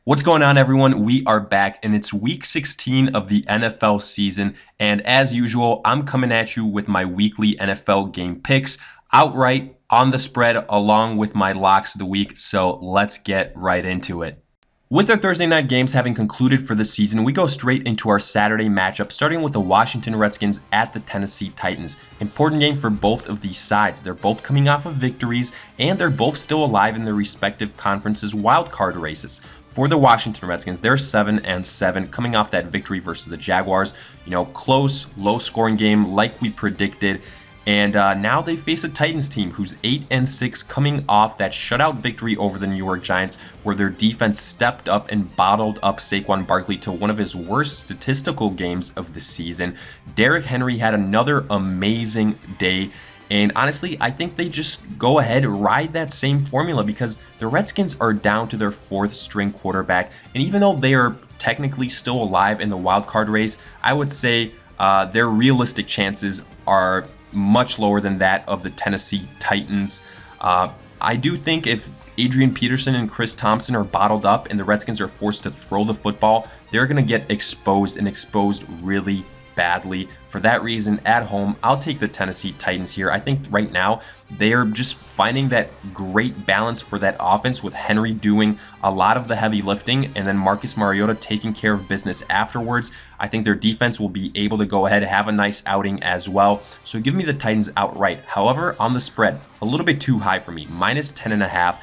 What's going on, everyone? We are back, and it's week 16 of the NFL season. And as usual, I'm coming at you with my weekly NFL game picks outright on the spread, along with my locks of the week. So let's get right into it. With our Thursday night games having concluded for the season, we go straight into our Saturday matchup, starting with the Washington Redskins at the Tennessee Titans. Important game for both of these sides. They're both coming off of victories, and they're both still alive in their respective conferences' wildcard races. For the Washington Redskins, they're 7-7, coming off that victory versus the Jaguars. Close, low-scoring game like we predicted. And now they face a Titans team who's 8-6, coming off that shutout victory over the New York Giants, where their defense stepped up and bottled up Saquon Barkley to one of his worst statistical games of the season. Derrick Henry had another amazing day. And honestly, I think they just go ahead and ride that same formula because the Redskins are down to their fourth string quarterback. And even though they are technically still alive in the wild card race, I would say their realistic chances are much lower than that of the Tennessee Titans. I do think if Adrian Peterson and Chris Thompson are bottled up and the Redskins are forced to throw the football, they're going to get exposed and exposed really badly. For that reason, at home, I'll take the Tennessee Titans here. I think right now they are just finding that great balance for that offense, with Henry doing a lot of the heavy lifting and then Marcus Mariota taking care of business afterwards. I think their defense will be able to go ahead and have a nice outing as well. So give me the Titans outright. However, on the spread, a little bit too high for me, -10.5.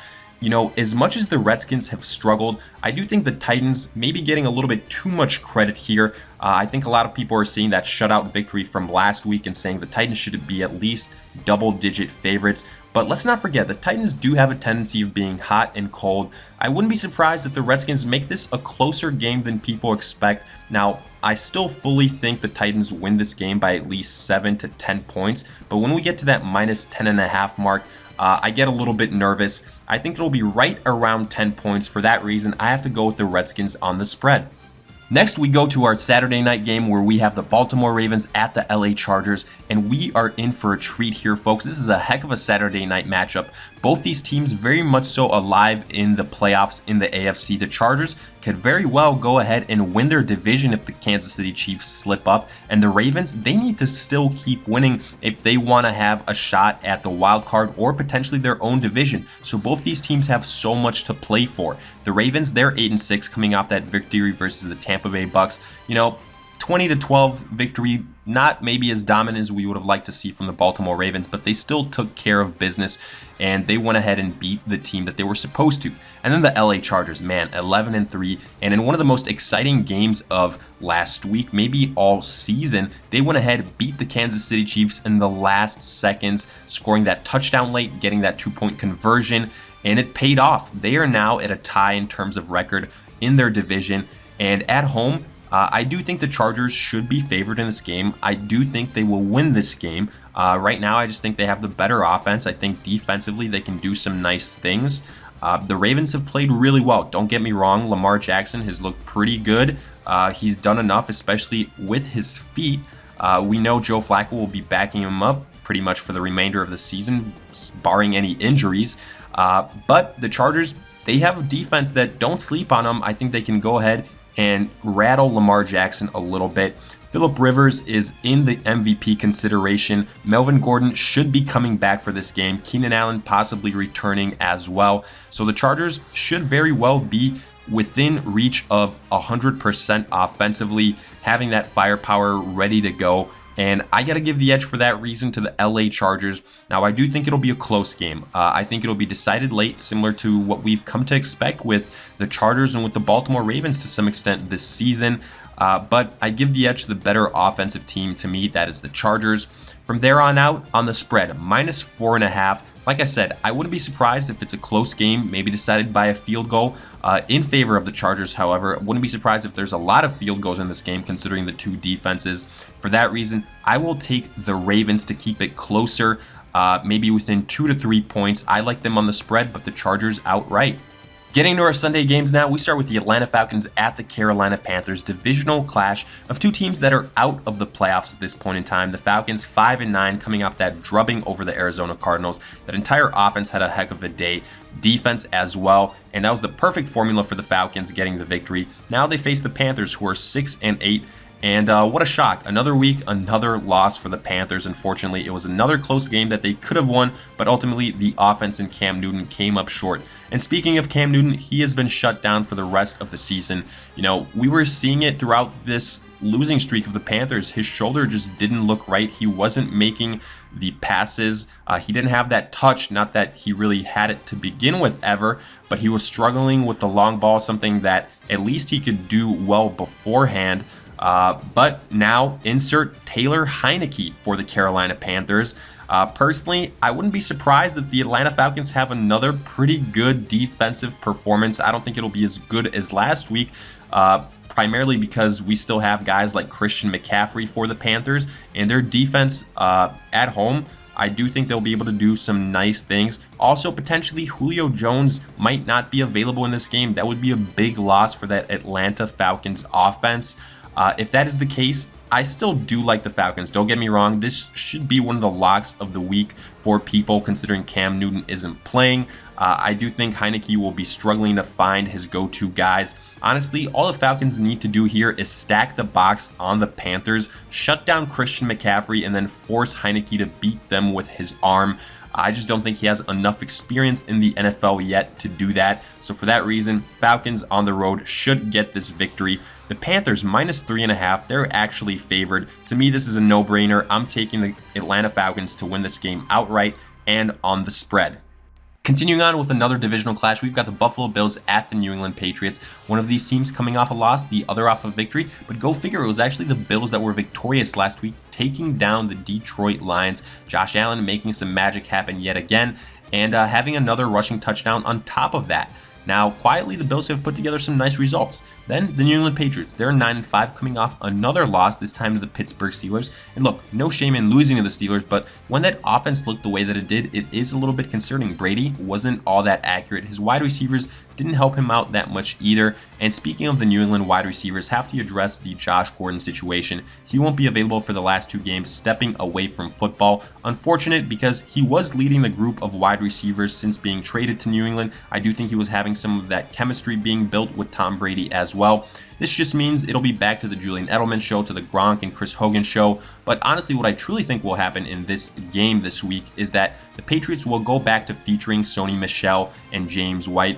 As much as the Redskins have struggled, I do think the Titans may be getting a little bit too much credit here. I think a lot of people are seeing that shutout victory from last week and saying the Titans should be at least double-digit favorites. But let's not forget, the Titans do have a tendency of being hot and cold. I wouldn't be surprised if the Redskins make this a closer game than people expect. Now, I still fully think the Titans win this game by at least 7 to 10 points. But when we get to that -10.5 mark, I get a little bit nervous. I think it'll be right around 10 points. For that reason, I have to go with the Redskins on the spread. Next, we go to our Saturday night game where we have the Baltimore Ravens at the LA Chargers, and we are in for a treat here, folks. This is a heck of a Saturday night matchup. Both these teams very much so alive in the playoffs in the AFC. The Chargers could very well go ahead and win their division if the Kansas City Chiefs slip up, and the Ravens, they need to still keep winning if they want to have a shot at the wild card or potentially their own division. So both these teams have so much to play for. The Ravens, they're 8-6, coming off that victory versus the Tampa Bay Bucks. 20-12 victory, not maybe as dominant as we would have liked to see from the Baltimore Ravens, but they still took care of business and they went ahead and beat the team that they were supposed to. And then the LA Chargers, man, 11-3, and in one of the most exciting games of last week, maybe all season, they went ahead and beat the Kansas City Chiefs in the last seconds, scoring that touchdown late, getting that 2-point conversion, and it paid off. They are now at a tie in terms of record in their division, and at home, I do think the Chargers should be favored in this game. I do think they will win this game. Right now, I just think they have the better offense. I think defensively, they can do some nice things. The Ravens have played really well. Don't get me wrong. Lamar Jackson has looked pretty good. He's done enough, especially with his feet. We know Joe Flacco will be backing him up pretty much for the remainder of the season, barring any injuries. But the Chargers, they have a defense that don't sleep on them. I think they can go ahead and rattle Lamar Jackson a little bit. Phillip Rivers is in the MVP consideration. Melvin Gordon should be coming back for this game. Keenan Allen possibly returning as well. So the Chargers should very well be within reach of 100% offensively, having that firepower ready to go. And I got to give the edge for that reason to the LA Chargers. Now, I do think it'll be a close game. I think it'll be decided late, similar to what we've come to expect with the Chargers and with the Baltimore Ravens to some extent this season. But I give the edge to the better offensive team. To me, that is the Chargers. From there on out, on the spread, -4.5. Like I said, I wouldn't be surprised if it's a close game, maybe decided by a field goal in favor of the Chargers. However, I wouldn't be surprised if there's a lot of field goals in this game, considering the two defenses. For that reason, I will take the Ravens to keep it closer, maybe within 2 to 3 points. I like them on the spread, but the Chargers outright. Getting to our Sunday games now, we start with the Atlanta Falcons at the Carolina Panthers, divisional clash of two teams that are out of the playoffs at this point in time. The Falcons 5-9 coming off that drubbing over the Arizona Cardinals. That entire offense had a heck of a day, defense as well, and that was the perfect formula for the Falcons getting the victory. Now they face the Panthers, who are 6-8. And what a shock. Another week, another loss for the Panthers. Unfortunately, it was another close game that they could have won, but ultimately the offense and Cam Newton came up short. And speaking of Cam Newton, he has been shut down for the rest of the season. You know, we were seeing it throughout this losing streak of the Panthers. His shoulder just didn't look right. He wasn't making the passes. He didn't have that touch, not that he really had it to begin with ever, but he was struggling with the long ball, something that at least he could do well beforehand. But now insert Taylor Heineke for the Carolina Panthers. Personally, I wouldn't be surprised if the Atlanta Falcons have another pretty good defensive performance. I don't think it'll be as good as last week, primarily because we still have guys like Christian McCaffrey for the Panthers, and their defense at home, I do think they'll be able to do some nice things. Also, potentially, Julio Jones might not be available in this game. That would be a big loss for that Atlanta Falcons offense. If that is the case, I still do like the Falcons. Don't get me wrong. This should be one of the locks of the week for people, considering Cam Newton isn't playing. I do think Heineke will be struggling to find his go-to guys. Honestly, all the Falcons need to do here is stack the box on the Panthers, shut down Christian McCaffrey, and then force Heineke to beat them with his arm. I just don't think he has enough experience in the NFL yet to do that. So for that reason, Falcons on the road should get this victory. The Panthers -3.5, they're actually favored. To me, this is a no-brainer. I'm taking the Atlanta Falcons to win this game outright and on the spread. Continuing on with another divisional clash, we've got the Buffalo Bills at the New England Patriots. One of these teams coming off a loss, the other off a victory. But go figure, it was actually the Bills that were victorious last week, taking down the Detroit Lions. Josh Allen making some magic happen yet again, and having another rushing touchdown on top of that. Now, quietly, the Bills have put together some nice results. Then, the New England Patriots, they're 9-5, coming off another loss, this time to the Pittsburgh Steelers. And look, no shame in losing to the Steelers, but when that offense looked the way that it did, it is a little bit concerning. Brady wasn't all that accurate. His wide receivers didn't help him out that much either. And speaking of the New England wide receivers, have to address the Josh Gordon situation. He won't be available for the last two games, stepping away from football. Unfortunate, because he was leading the group of wide receivers since being traded to New England. I do think he was having some of that chemistry being built with Tom Brady as well. This just means it'll be back to the Julian Edelman show, to the Gronk and Chris Hogan show. But honestly, what I truly think will happen in this game this week is that the Patriots will go back to featuring Sony Michel and James White.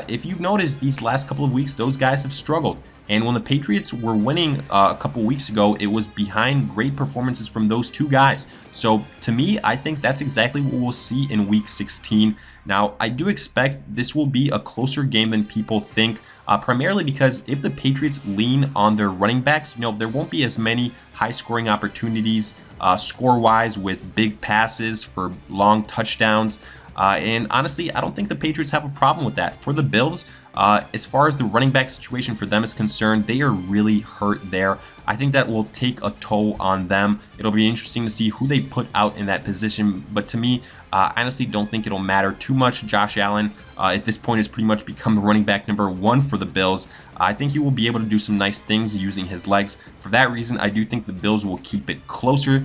If you've noticed, these last couple of weeks, those guys have struggled. And when the Patriots were winning a couple weeks ago, it was behind great performances from those two guys. So to me, I think that's exactly what we'll see in Week 16. Now, I do expect this will be a closer game than people think, primarily because if the Patriots lean on their running backs, there won't be as many high-scoring opportunities score-wise with big passes for long touchdowns. And honestly, I don't think the Patriots have a problem with that. For the Bills, as far as the running back situation for them is concerned, they are really hurt there. I think that will take a toll on them. It'll be interesting to see who they put out in that position. But to me, I honestly don't think it'll matter too much. Josh Allen, at this point, has pretty much become the running back number one for the Bills. I think he will be able to do some nice things using his legs. For that reason, I do think the Bills will keep it closer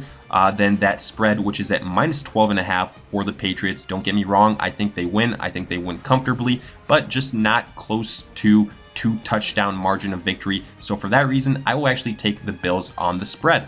than that spread, which is at -12.5 for the Patriots. Don't get me wrong, I think they win. I think they win comfortably, but just not close to 2-touchdown margin of victory. So for that reason, I will actually take the Bills on the spread.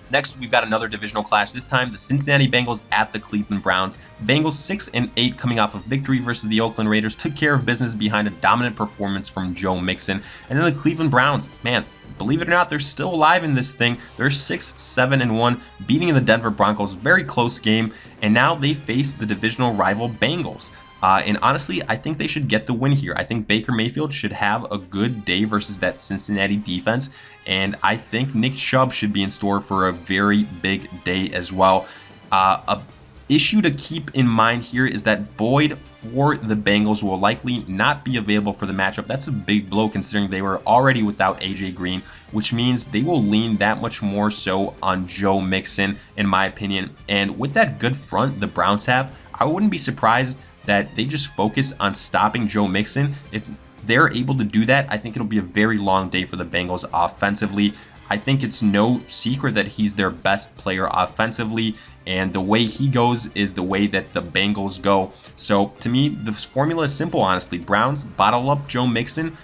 Next, we've got another divisional clash. This time, the Cincinnati Bengals at the Cleveland Browns. Bengals 6-8 coming off of victory versus the Oakland Raiders. Took care of business behind a dominant performance from Joe Mixon. And then the Cleveland Browns, man, believe it or not, they're still alive in this thing. They're 6-7-1, beating the Denver Broncos. Very close game. And now they face the divisional rival Bengals. And honestly, I think they should get the win here. I think Baker Mayfield should have a good day versus that Cincinnati defense. And I think Nick Chubb should be in store for a very big day as well. A issue to keep in mind here is that Boyd for the Bengals will likely not be available for the matchup. That's a big blow considering they were already without AJ Green, which means they will lean that much more so on Joe Mixon, in my opinion. And with that good front the Browns have, I wouldn't be surprised that they just focus on stopping Joe Mixon. If they're able to do that, I think it'll be a very long day for the Bengals offensively. I think it's no secret that he's their best player offensively, and the way he goes is the way that the Bengals go. So to me, the formula is simple, honestly. Browns, bottle up Joe Mixon,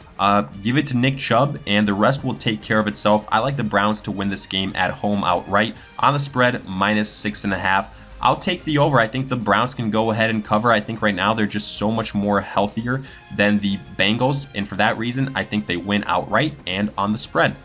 give it to Nick Chubb, and the rest will take care of itself. I like the Browns to win this game at home outright. On the spread, -6.5. I'll take the over. I think the Browns can go ahead and cover. I think right now they're just so much more healthier than the Bengals, and for that reason, I think they win outright and on the spread.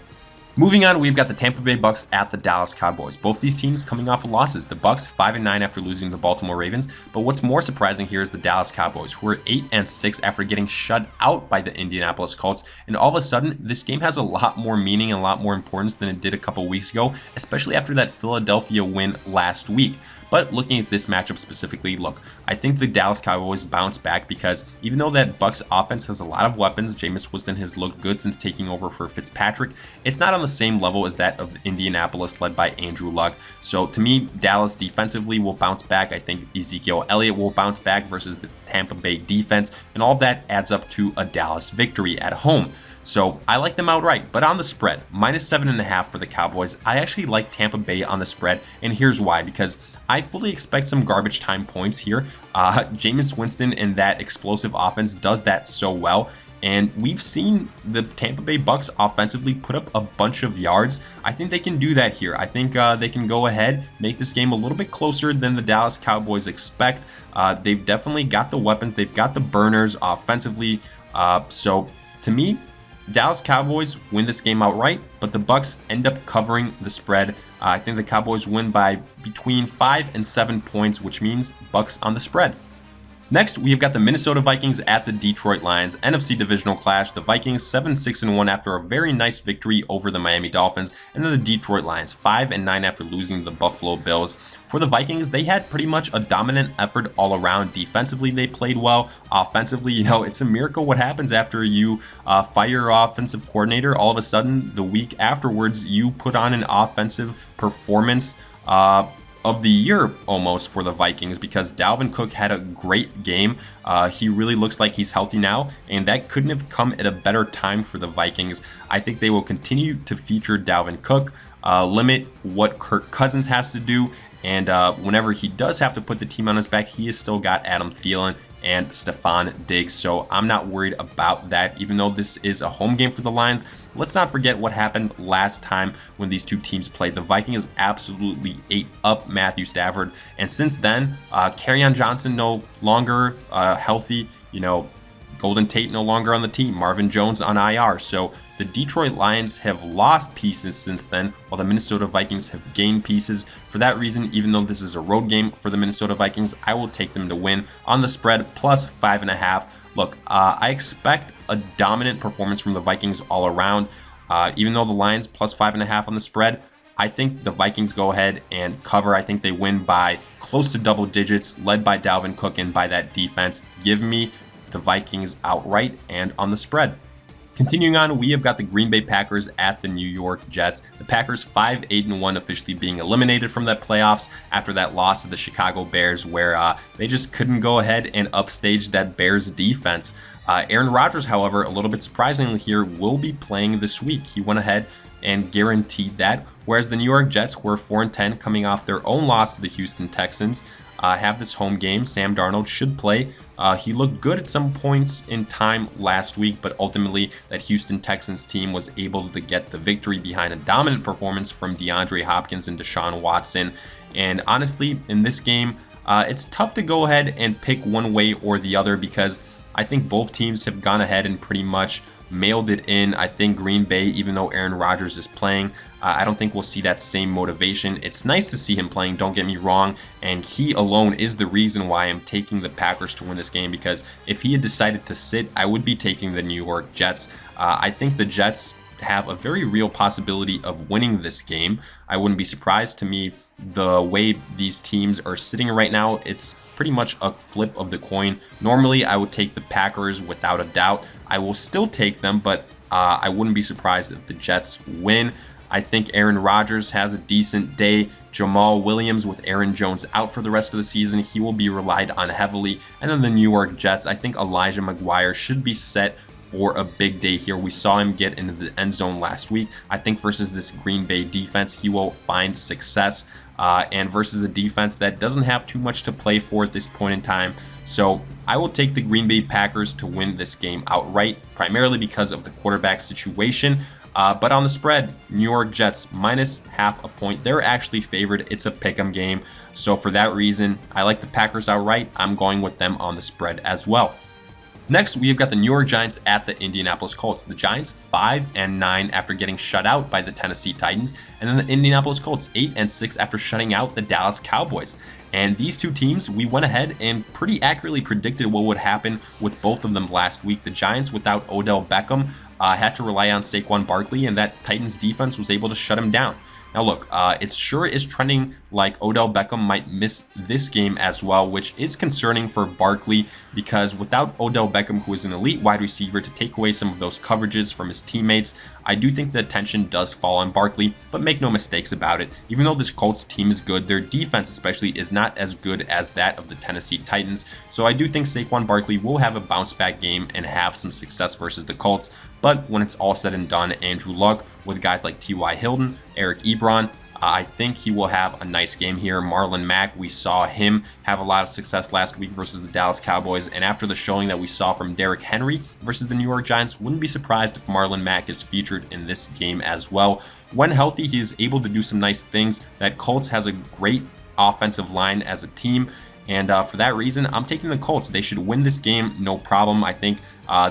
Moving on, we've got the Tampa Bay Bucks at the Dallas Cowboys. Both these teams coming off of losses. The Bucks 5-9 after losing to the Baltimore Ravens, but what's more surprising here is the Dallas Cowboys, who are 8-6 after getting shut out by the Indianapolis Colts. And all of a sudden, this game has a lot more meaning and a lot more importance than it did a couple weeks ago, especially after that Philadelphia win last week. But looking at this matchup specifically, look, I think the Dallas Cowboys bounce back because even though that Bucks offense has a lot of weapons, Jameis Winston has looked good since taking over for Fitzpatrick. It's not on the same level as that of Indianapolis led by Andrew Luck. So to me, Dallas defensively will bounce back. I think Ezekiel Elliott will bounce back versus the Tampa Bay defense, and all of that adds up to a Dallas victory at home. So I like them outright, but on the spread, -7.5 for the Cowboys. I actually like Tampa Bay on the spread, and here's why, because I fully expect some garbage time points here. Jameis Winston and that explosive offense does that so well. And we've seen the Tampa Bay Bucks offensively put up a bunch of yards. I think they can do that here. I think they can go ahead, make this game a little bit closer than the Dallas Cowboys expect. They've definitely got the weapons. They've got the burners offensively. So to me, Dallas Cowboys win this game outright, but the Bucks end up covering the spread. I think the Cowboys win by between 5 and 7 points, which means Bucks on the spread. Next, we've got the Minnesota Vikings at the Detroit Lions, NFC divisional clash. The Vikings 7-6-1 after a very nice victory over the Miami Dolphins, and then the Detroit Lions 5-9 after losing to the Buffalo Bills. For the Vikings, they had pretty much a dominant effort all around. Defensively, they played well. Offensively, it's a miracle what happens after you fire your offensive coordinator. All of a sudden, the week afterwards, you put on an offensive performance of the year almost for the Vikings, because Dalvin Cook had a great game. He really looks like he's healthy now, and that couldn't have come at a better time for the Vikings. I think they will continue to feature Dalvin Cook, limit what Kirk Cousins has to do, and whenever he does have to put the team on his back, he has still got Adam Thielen and Stephon Diggs, so I'm not worried about that. Even though this is a home game for the Lions, let's not forget what happened last time when these two teams played. The Vikings absolutely ate up Matthew Stafford, and since then, Kerryon Johnson no longer healthy, Golden Tate no longer on the team, Marvin Jones on IR. So the Detroit Lions have lost pieces since then, while the Minnesota Vikings have gained pieces. For that reason, even though this is a road game for the Minnesota Vikings, I will take them to win on the spread plus 5.5. Look, I expect a dominant performance from the Vikings all around. Even though the Lions plus 5.5 on the spread, I think the Vikings go ahead and cover. I think they win by close to double digits, led by Dalvin Cook and by that defense. Give me the Vikings outright and on the spread. Continuing on, we have got the Green Bay Packers at the New York Jets. The Packers 5-8-1, officially being eliminated from that playoffs after that loss to the Chicago Bears, where they just couldn't go ahead and upstage that Bears defense. Aaron Rodgers, however, a little bit surprisingly here, will be playing this week. He went ahead and guaranteed that, whereas the New York Jets were 4-10 coming off their own loss to the Houston Texans. Have this home game. Sam Darnold should play. He looked good at some points in time last week, but ultimately that Houston Texans team was able to get the victory behind a dominant performance from DeAndre Hopkins and Deshaun Watson. And honestly, in this game, it's tough to go ahead and pick one way or the other, because I think both teams have gone ahead and pretty much mailed it in. I think Green Bay, even though Aaron Rodgers is playing, I don't think we'll see that same motivation. It's nice to see him playing, don't get me wrong, and he alone is the reason why I'm taking the Packers to win this game, because if he had decided to sit, I would be taking the New York Jets. I think the Jets have a very real possibility of winning this game. I wouldn't be surprised. To me, the way these teams are sitting right now, it's pretty much a flip of the coin. Normally, I would take the Packers without a doubt. I will still take them, but I wouldn't be surprised if the Jets win. I think Aaron Rodgers has a decent day. Jamal Williams, with Aaron Jones out for the rest of the season, he will be relied on heavily. And then the New York Jets, I think Elijah McGuire should be set for a big day here. We saw him get into the end zone last week. I think versus this Green Bay defense, he will find success. And versus a defense that doesn't have too much to play for at this point in time. So I will take the Green Bay Packers to win this game outright, primarily because of the quarterback situation. But on the spread, New York Jets -0.5 point. They're actually favored. It's a pick'em game. So for that reason, I like the Packers outright. I'm going with them on the spread as well. Next, we have got the New York Giants at the Indianapolis Colts. The Giants 5-9 after getting shut out by the Tennessee Titans, and then the Indianapolis Colts 8-6 after shutting out the Dallas Cowboys. And these two teams, we went ahead and pretty accurately predicted what would happen with both of them last week. The Giants, without Odell Beckham, had to rely on Saquon Barkley, and that Titans defense was able to shut him down. Now look, it sure is trending like Odell Beckham might miss this game as well, which is concerning for Barkley because without Odell Beckham, who is an elite wide receiver, to take away some of those coverages from his teammates, I do think the attention does fall on Barkley, but make no mistakes about it. Even though this Colts team is good, their defense especially is not as good as that of the Tennessee Titans. So I do think Saquon Barkley will have a bounce back game and have some success versus the Colts. But when it's all said and done, Andrew Luck with guys like T.Y. Hilton, Eric Ebron, I think he will have a nice game here. Marlon Mack, we saw him have a lot of success last week versus the Dallas Cowboys. And after the showing that we saw from Derrick Henry versus the New York Giants, wouldn't be surprised if Marlon Mack is featured in this game as well. When healthy, he is able to do some nice things. That Colts has a great offensive line as a team. And for that reason, I'm taking the Colts. They should win this game, no problem. I think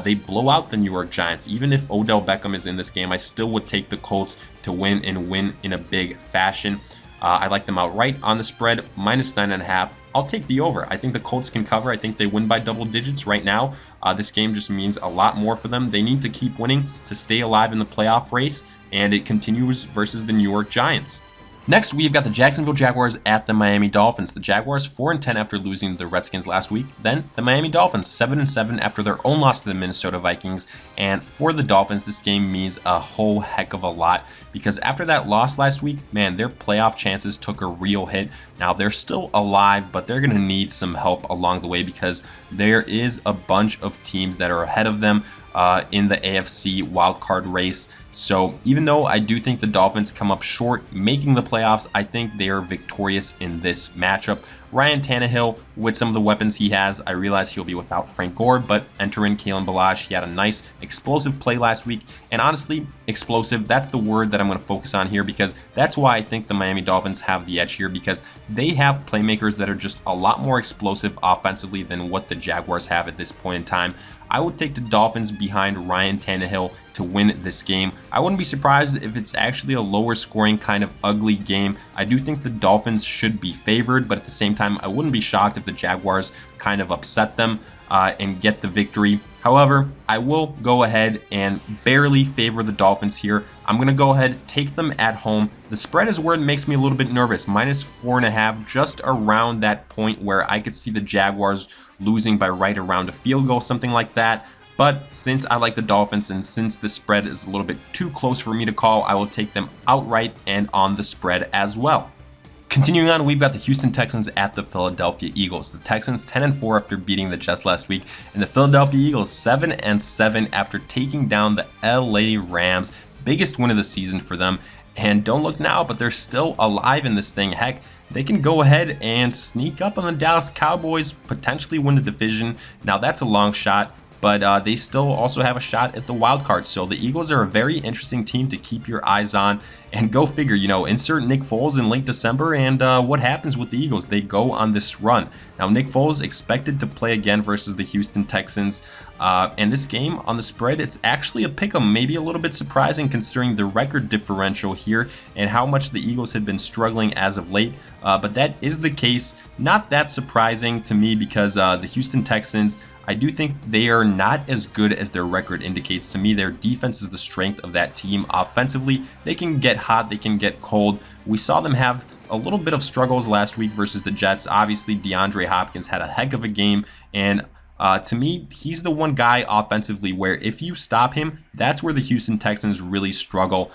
they blow out the New York Giants. Even if Odell Beckham is in this game, I still would take the Colts to win and win in a big fashion. I like them outright on the spread, -9.5. I'll take the over. I think the Colts can cover. I think they win by double digits right now. This game just means a lot more for them. They need to keep winning to stay alive in the playoff race, and it continues versus the New York Giants. Next, we've got the Jacksonville Jaguars at the Miami Dolphins. The Jaguars 4-10 after losing to the Redskins last week. Then the Miami Dolphins 7-7 after their own loss to the Minnesota Vikings. And for the Dolphins, this game means a whole heck of a lot because after that loss last week, man, their playoff chances took a real hit. Now, they're still alive, but they're going to need some help along the way because there is a bunch of teams that are ahead of them in the AFC wildcard race. So even though I do think the Dolphins come up short making the playoffs, I think they are victorious in this matchup. Ryan Tannehill, with some of the weapons he has, I realize he'll be without Frank Gore, but enter in Kalen Ballage. He had a nice explosive play last week. And honestly, explosive, that's the word that I'm going to focus on here because that's why I think the Miami Dolphins have the edge here because they have playmakers that are just a lot more explosive offensively than what the Jaguars have at this point in time. I would take the Dolphins behind Ryan Tannehill to win this game. I wouldn't be surprised if it's actually a lower scoring kind of ugly game. I do think the Dolphins should be favored, but at the same time, I wouldn't be shocked if the Jaguars kind of upset them and get the victory. However, I will go ahead and barely favor the Dolphins here. I'm going to go ahead, take them at home. The spread is where it makes me a little bit nervous. -4.5, just around that point where I could see the Jaguars losing by right around a field goal, something like that. But since I like the Dolphins and since the spread is a little bit too close for me to call, I will take them outright and on the spread as well. Continuing on, we've got the Houston Texans at the Philadelphia Eagles. The Texans 10-4 after beating the Jets last week, and the Philadelphia Eagles 7-7 after taking down the LA Rams. Biggest win of the season for them. And don't look now, but they're still alive in this thing. Heck, they can go ahead and sneak up on the Dallas Cowboys, potentially win the division. Now that's a long shot, but they still also have a shot at the wild card. So the Eagles are a very interesting team to keep your eyes on. And go figure, insert Nick Foles in late December, and what happens with the Eagles? They go on this run. Now, Nick Foles expected to play again versus the Houston Texans. And this game on the spread, it's actually a pick'em. Maybe a little bit surprising considering the record differential here and how much the Eagles had been struggling as of late. But that is the case. Not that surprising to me because the Houston Texans, I do think they are not as good as their record indicates. To me, their defense is the strength of that team. Offensively, they can get hot, they can get cold. We saw them have a little bit of struggles last week versus the Jets. Obviously, DeAndre Hopkins had a heck of a game, and to me, he's the one guy offensively where if you stop him, that's where the Houston Texans really struggle.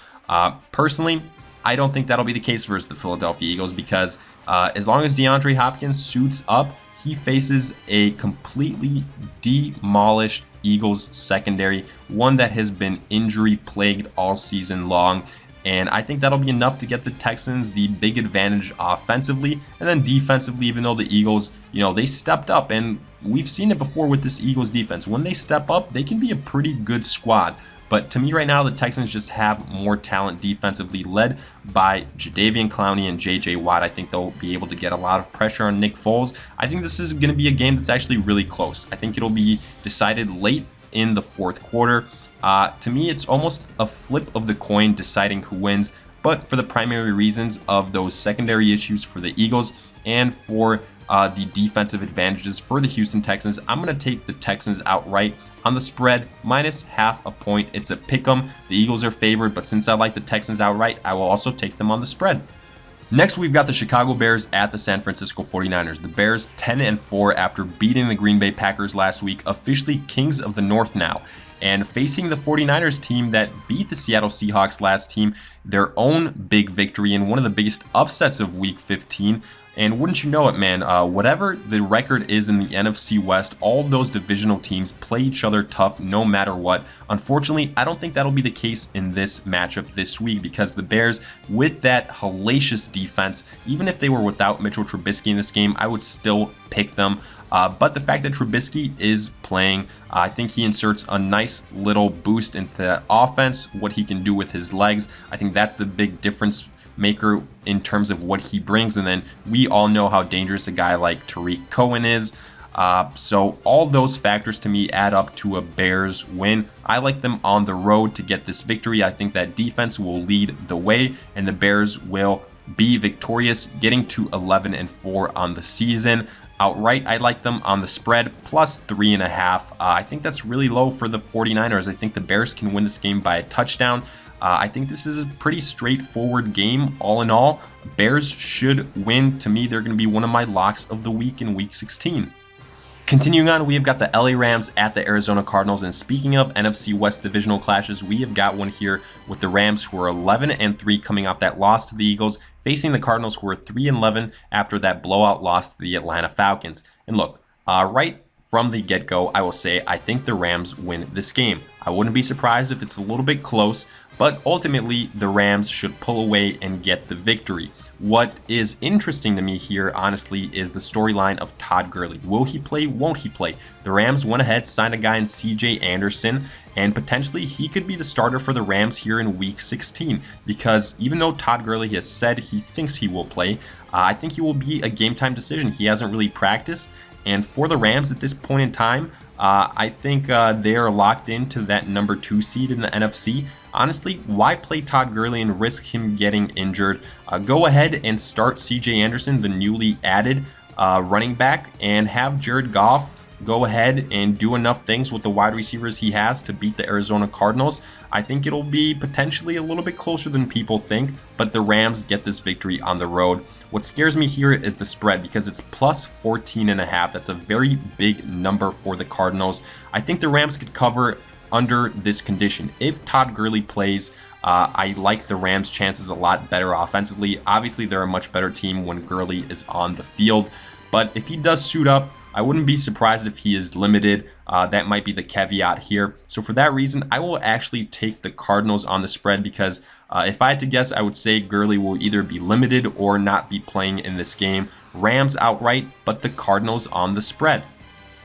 Personally, I don't think that'll be the case versus the Philadelphia Eagles because as long as DeAndre Hopkins suits up, he faces a completely demolished Eagles secondary, one that has been injury plagued all season long. And I think that'll be enough to get the Texans the big advantage offensively. And then defensively, even though the Eagles, they stepped up. And we've seen it before with this Eagles defense. When they step up, they can be a pretty good squad. But to me right now, the Texans just have more talent defensively, led by Jadeveon Clowney and J.J. Watt. I think they'll be able to get a lot of pressure on Nick Foles. I think this is going to be a game that's actually really close. I think it'll be decided late in the fourth quarter. To me, it's almost a flip of the coin deciding who wins, but for the primary reasons of those secondary issues for the Eagles and for the defensive advantages for the Houston Texans, I'm going to take the Texans outright on the spread, minus half a point. It's a pick 'em. The Eagles are favored, but since I like the Texans outright, I will also take them on the spread. Next, we've got the Chicago Bears at the San Francisco 49ers. The Bears 10-4 after beating the Green Bay Packers last week, officially kings of the North now. And facing the 49ers team that beat the Seattle Seahawks last team, their own big victory and one of the biggest upsets of Week 15. And wouldn't you know it, man, whatever the record is in the NFC West, all of those divisional teams play each other tough no matter what. Unfortunately, I don't think that'll be the case in this matchup this week because the Bears, with that hellacious defense, even if they were without Mitchell Trubisky in this game, I would still pick them. But the fact that Trubisky is playing, I think he inserts a nice little boost into that offense, what he can do with his legs. I think that's the big difference maker in terms of what he brings. And then we all know how dangerous a guy like Tariq Cohen is. So all those factors to me add up to a Bears win. I like them on the road to get this victory. I think that defense will lead the way and the Bears will be victorious, getting to 11-4 on the season. Outright, I like them on the spread, plus 3.5. I think that's really low for the 49ers. I think the Bears can win this game by a touchdown. I think this is a pretty straightforward game. All in all, Bears should win. To me, they're going to be one of my locks of the week in Week 16. Continuing on, we have got the LA Rams at the Arizona Cardinals. And speaking of NFC West divisional clashes, we have got one here with the Rams, who are 11-3 coming off that loss to the Eagles, facing the Cardinals, who are 3-11 after that blowout loss to the Atlanta Falcons. And look, right from the get-go, I will say I think the Rams win this game. I wouldn't be surprised if it's a little bit close, but ultimately the Rams should pull away and get the victory. What is interesting to me here, honestly, is the storyline of Todd Gurley. Will he play? Won't he play? The Rams went ahead, signed a guy in C.J. Anderson, and potentially he could be the starter for the Rams here in Week 16. Because even though Todd Gurley has said he thinks he will play, I think he will be a game-time decision. He hasn't really practiced, and for the Rams at this point in time, I think they are locked into that number 2 seed in the NFC. Honestly, why play Todd Gurley and risk him getting injured? Go ahead and start C.J. Anderson, the newly added running back, and have Jared Goff go ahead and do enough things with the wide receivers he has to beat the Arizona Cardinals. I think it'll be potentially a little bit closer than people think, but the Rams get this victory on the road. What scares me here is the spread because it's plus 14.5. That's a very big number for the Cardinals. I think the Rams could cover under this condition. If Todd Gurley plays, I like the Rams' chances a lot better offensively. Obviously, they're a much better team when Gurley is on the field. But if he does suit up, I wouldn't be surprised if he is limited. That might be the caveat here. So for that reason, I will actually take the Cardinals on the spread because if I had to guess, I would say Gurley will either be limited or not be playing in this game. Rams outright, but the Cardinals on the spread.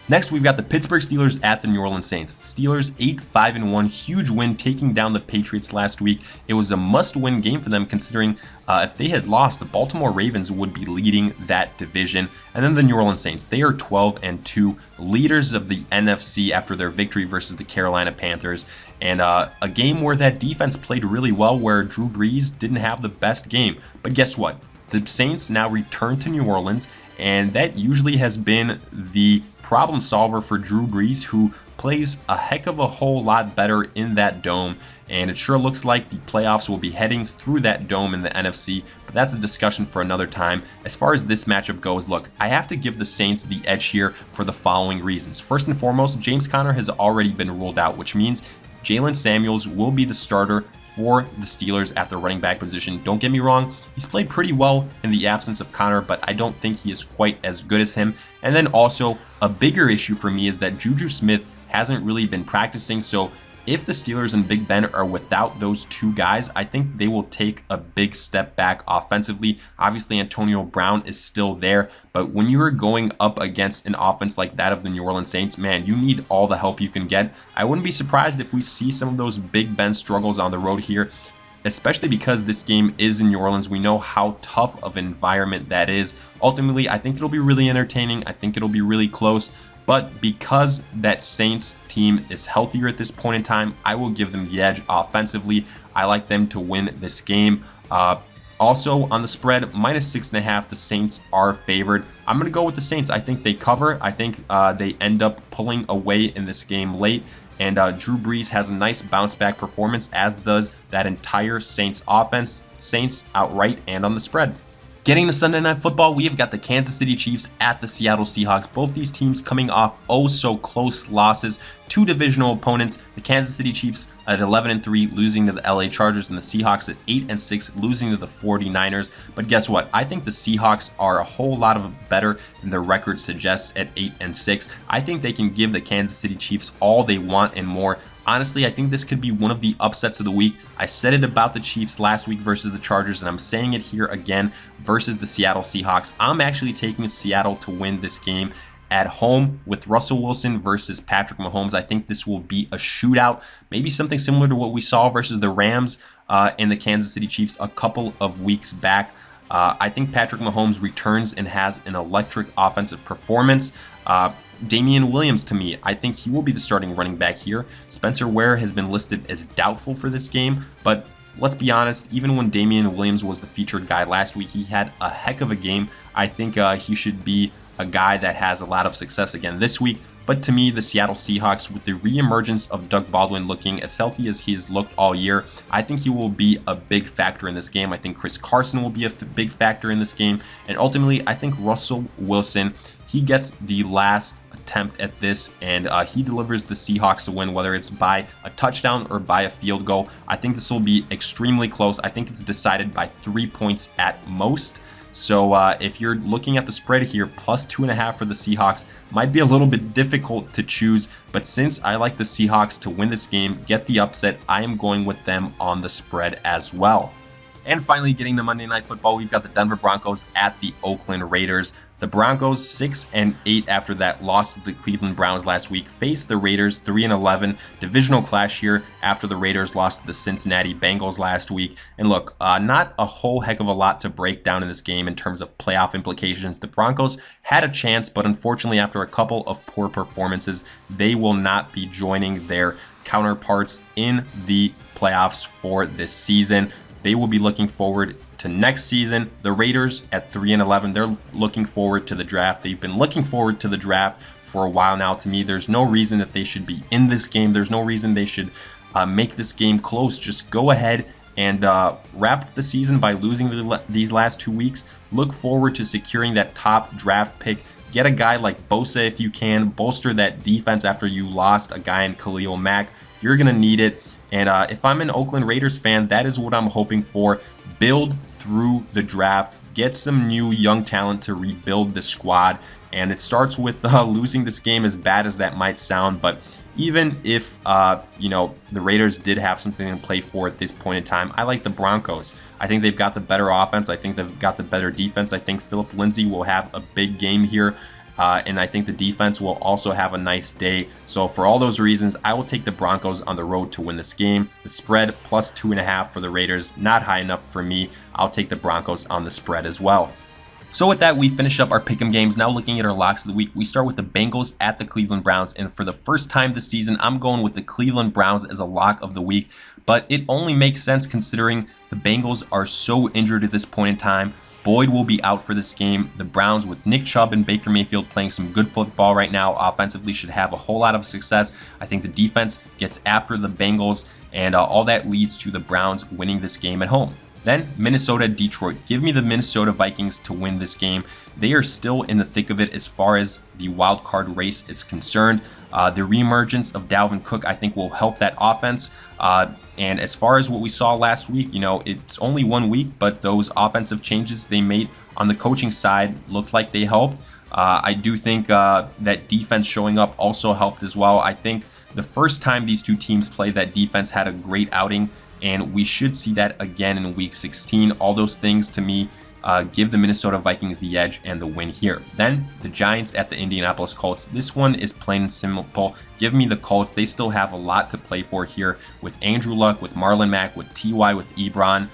Next, we've got the Pittsburgh Steelers at the New Orleans Saints. The Steelers 8-5-1, huge win taking down the Patriots last week. It was a must-win game for them considering if they had lost, the Baltimore Ravens would be leading that division. And then the New Orleans Saints, they are 12-2, leaders of the NFC after their victory versus the Carolina Panthers. And a game where that defense played really well, where Drew Brees didn't have the best game. But guess what? The Saints now return to New Orleans, and that usually has been the problem solver for Drew Brees, who plays a heck of a whole lot better in that dome. And it sure looks like the playoffs will be heading through that dome in the NFC, but that's a discussion for another time. As far as this matchup goes, look, I have to give the Saints the edge here for the following reasons. First and foremost, James Conner has already been ruled out, which means Jalen Samuels will be the starter for the Steelers at the running back position. Don't get me wrong, he's played pretty well in the absence of Connor, but I don't think he is quite as good as him. And then also a bigger issue for me is that Juju Smith hasn't really been practicing, so if the Steelers and Big Ben are without those two guys, I think they will take a big step back offensively. Obviously, Antonio Brown is still there, but when you are going up against an offense like that of the New Orleans Saints, man, you need all the help you can get. I wouldn't be surprised if we see some of those Big Ben struggles on the road here, especially because this game is in New Orleans. We know how tough of an environment that is. Ultimately, I think it'll be really entertaining. I think it'll be really close. But because that Saints team is healthier at this point in time, I will give them the edge offensively. I like them to win this game. Also on the spread, -6.5, the Saints are favored. I'm going to go with the Saints. I think they cover. I think they end up pulling away in this game late. And Drew Brees has a nice bounce back performance, as does that entire Saints offense. Saints outright and on the spread. Getting to Sunday Night Football, we have got the Kansas City Chiefs at the Seattle Seahawks. Both these teams coming off oh-so-close losses to divisional opponents. The Kansas City Chiefs at 11-3, losing to the LA Chargers, and the Seahawks at 8-6, losing to the 49ers. But guess what? I think the Seahawks are a whole lot better than their record suggests at 8-6. I think they can give the Kansas City Chiefs all they want and more. Honestly, I think this could be one of the upsets of the week. I said it about the Chiefs last week versus the Chargers, and I'm saying it here again versus the Seattle Seahawks. I'm actually taking Seattle to win this game at home with Russell Wilson versus Patrick Mahomes. I think this will be a shootout, maybe something similar to what we saw versus the Rams and the Kansas City Chiefs a couple of weeks back. I think Patrick Mahomes returns and has an electric offensive performance. Damian Williams, to me, I think he will be the starting running back here. Spencer Ware has been listed as doubtful for this game, but let's be honest, even when Damian Williams was the featured guy last week, he had a heck of a game. I think he should be a guy that has a lot of success again this week. But to me, the Seattle Seahawks, with the reemergence of Doug Baldwin looking as healthy as he has looked all year, I think he will be a big factor in this game. I think Chris Carson will be a big factor in this game. And ultimately, I think Russell Wilson, he gets the last attempt at this, and he delivers the Seahawks a win, whether it's by a touchdown or by a field goal. I think this will be extremely close. I think it's decided by 3 points at most. So if you're looking at the spread here, +2.5 for the Seahawks might be a little bit difficult to choose. But since I like the Seahawks to win this game, get the upset, I am going with them on the spread as well. And finally, getting to Monday Night Football, we've got the Denver Broncos at the Oakland Raiders. The Broncos, 6-8 after that loss to the Cleveland Browns last week, face the Raiders, 3-11. Divisional clash here after the Raiders lost to the Cincinnati Bengals last week. And look, not a whole heck of a lot to break down in this game in terms of playoff implications. The Broncos had a chance, but unfortunately, after a couple of poor performances, they will not be joining their counterparts in the playoffs for this season. They will be looking forward to next season. The Raiders at 3-11, they're looking forward to the draft. They've been looking forward to the draft for a while now. To me, there's no reason that they should be in this game. There's no reason they should make this game close. Just go ahead and wrap up the season by losing these last 2 weeks. Look forward to securing that top draft pick. Get a guy like Bosa if you can. Bolster that defense after you lost a guy in Khalil Mack. You're going to need it. And if I'm an Oakland Raiders fan, that is what I'm hoping for. Build through the draft. Get some new young talent to rebuild the squad. And it starts with losing this game, as bad as that might sound. But even if, the Raiders did have something to play for at this point in time, I like the Broncos. I think they've got the better offense. I think they've got the better defense. I think Philip Lindsay will have a big game here. And I think the defense will also have a nice day. So for all those reasons, I will take the Broncos on the road to win this game. The spread +2.5 for the Raiders, not high enough for me. I'll take the Broncos on the spread as well. So with that, we finish up our pick'em games. Now looking at our locks of the week, we start with the Bengals at the Cleveland Browns. And for the first time this season, I'm going with the Cleveland Browns as a lock of the week. But it only makes sense considering the Bengals are so injured at this point in time. Boyd will be out for this game. The Browns, with Nick Chubb and Baker Mayfield playing some good football right now, offensively should have a whole lot of success. I think the defense gets after the Bengals, and all that leads to the Browns winning this game at home. Then Minnesota, Detroit. Give me the Minnesota Vikings to win this game. They are still in the thick of it as far as the wild card race is concerned. The reemergence of Dalvin Cook, I think, will help that offense. And as far as what we saw last week, it's only 1 week, but those offensive changes they made on the coaching side looked like they helped. I do think that defense showing up also helped as well. I think the first time these two teams played, that defense had a great outing, and we should see that again in Week 16. All those things, to me, give the Minnesota Vikings the edge and the win here. Then the Giants at the Indianapolis Colts. This one is plain and simple. Give me the Colts. They still have a lot to play for here with Andrew Luck, with Marlon Mack, with T.Y., with Ebron,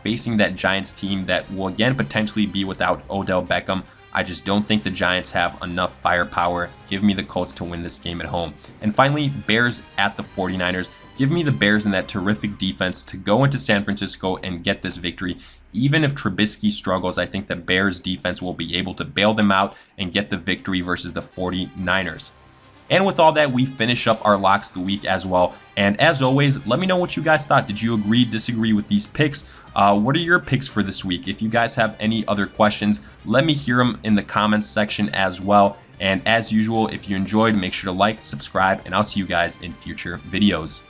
facing that Giants team that will again potentially be without Odell Beckham. I just don't think the Giants have enough firepower. Give me the Colts to win this game at home. And finally, Bears at the 49ers. Give me the Bears and that terrific defense to go into San Francisco and get this victory. Even if Trubisky struggles, I think the Bears defense will be able to bail them out and get the victory versus the 49ers. And with all that, we finish up our locks of the week as well. And as always, let me know what you guys thought. Did you agree, disagree with these picks? What are your picks for this week? If you guys have any other questions, let me hear them in the comments section as well. And as usual, if you enjoyed, make sure to like, subscribe, and I'll see you guys in future videos.